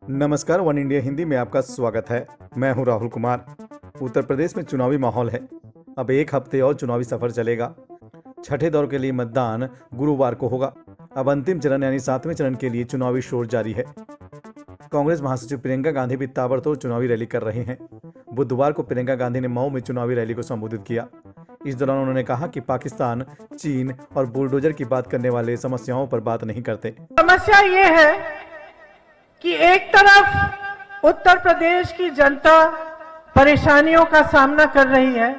नमस्कार, one India Hindi में आपका स्वागत है। मैं हूं राहुल कुमार। उत्तर प्रदेश में चुनावी माहौल है। अब एक हफ्ते और चुनावी सफर चलेगा। छठे दौर के लिए मतदान गुरुवार को होगा। अब अंतिम चरण यानी 7वें चरण के लिए चुनावी शोर जारी है। कांग्रेस महासचिव प्रियंका गांधी भी ताबड़तोड़ चुनावी रैली कर रहे हैं। बुधवार को प्रियंका गांधी ने मऊ में चुनावी रैली को संबोधित किया। इस दौरान उन्होंने कहा कि पाकिस्तान, चीन और बुलडोजर की बात करने वाले समस्याओं पर बात नहीं करते। समस्या ये है कि एक तरफ उत्तर प्रदेश की जनता परेशानियों का सामना कर रही है।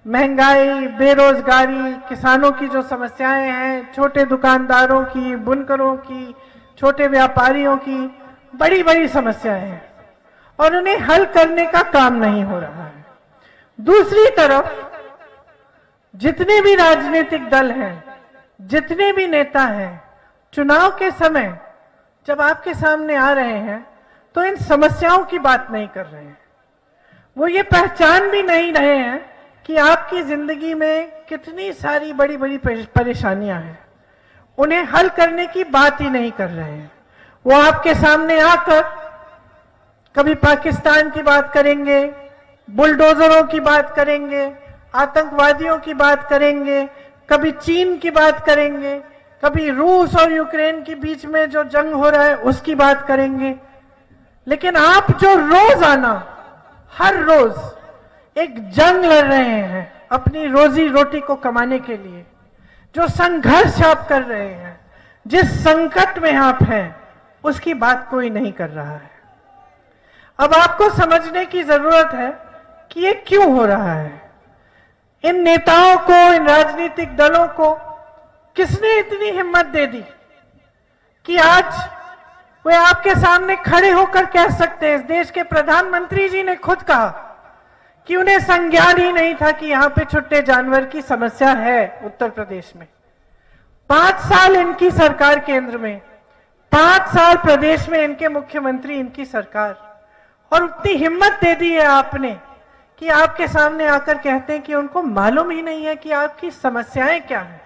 महंगाई, बेरोजगारी, किसानों की जो समस्याएं हैं, छोटे दुकानदारों की, बुनकरों की, छोटे व्यापारियों की बड़ी बड़ी समस्याएं हैं और उन्हें हल करने का काम नहीं हो रहा है। दूसरी तरफ जितने भी राजनीतिक दल हैं, जितने भी नेता हैं, चुनाव के समय जब आपके सामने आ रहे हैं तो इन समस्याओं की बात नहीं कर रहे हैं। वो ये पहचान भी नहीं रहे हैं कि आपकी जिंदगी में कितनी सारी बड़ी बड़ी परेशानियां हैं। उन्हें हल करने की बात ही नहीं कर रहे हैं। वो आपके सामने आकर कभी पाकिस्तान की बात करेंगे, बुलडोजरों की बात करेंगे, आतंकवादियों की बात करेंगे, कभी चीन की बात करेंगे, कभी रूस और यूक्रेन के बीच में जो जंग हो रहा है उसकी बात करेंगे। लेकिन आप जो रोजाना हर रोज एक जंग लड़ रहे हैं अपनी रोजी रोटी को कमाने के लिए, जो संघर्ष आप कर रहे हैं, जिस संकट में आप हैं, उसकी बात कोई नहीं कर रहा है। अब आपको समझने की जरूरत है कि ये क्यों हो रहा है। इन नेताओं को, इन राजनीतिक दलों को किसने इतनी हिम्मत दे दी कि आज वे आपके सामने खड़े होकर कह सकते हैं। इस देश के प्रधानमंत्री जी ने खुद कहा कि उन्हें संज्ञान ही नहीं था कि यहां पे छुट्टे जानवर की समस्या है उत्तर प्रदेश में। 5 साल इनकी सरकार केंद्र में, 5 साल प्रदेश में इनके मुख्यमंत्री, इनकी सरकार, और उतनी हिम्मत दे दी है आपने कि आपके सामने आकर कहते हैं कि उनको मालूम ही नहीं है कि आपकी समस्याएं क्या हैं।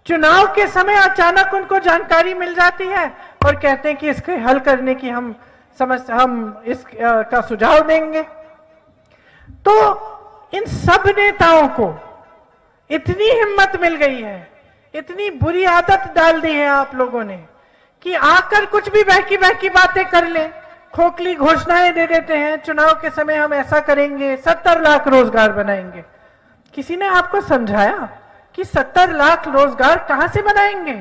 चुनाव के समय अचानक उनको जानकारी मिल जाती है और कहते हैं कि इसके हल करने की हम इसका सुझाव देंगे। तो इन सब नेताओं को इतनी हिम्मत मिल गई है, इतनी बुरी आदत डाल दी है आप लोगों ने कि आकर कुछ भी बहकी बहकी बातें कर लें, खोखली घोषणाएं दे देते हैं। चुनाव के समय हम ऐसा करेंगे, 70 लाख रोजगार बनाएंगे। किसी ने आपको समझाया कि 70 लाख रोजगार कहां से बनाएंगे,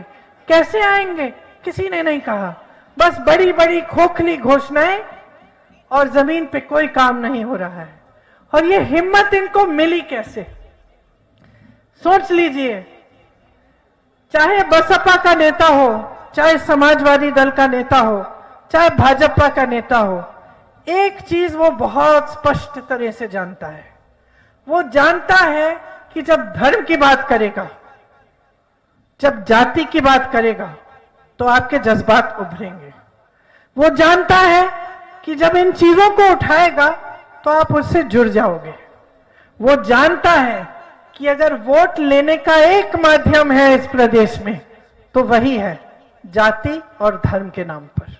कैसे आएंगे? किसी ने नहीं कहा। बस बड़ी बड़ी खोखली घोषणाएं और जमीन पे कोई काम नहीं हो रहा है। और ये हिम्मत इनको मिली कैसे? सोच लीजिए, चाहे बसपा का नेता हो, चाहे समाजवादी दल का नेता हो, चाहे भाजपा का नेता हो, एक चीज वो बहुत स्पष्ट तरह से जानता है। वो जानता है कि जब धर्म की बात करेगा, जब जाति की बात करेगा, तो आपके जज्बात उभरेंगे। वो जानता है कि जब इन चीजों को उठाएगा तो आप उससे जुड़ जाओगे। वो जानता है कि अगर वोट लेने का एक माध्यम है इस प्रदेश में तो वही है जाति और धर्म के नाम पर।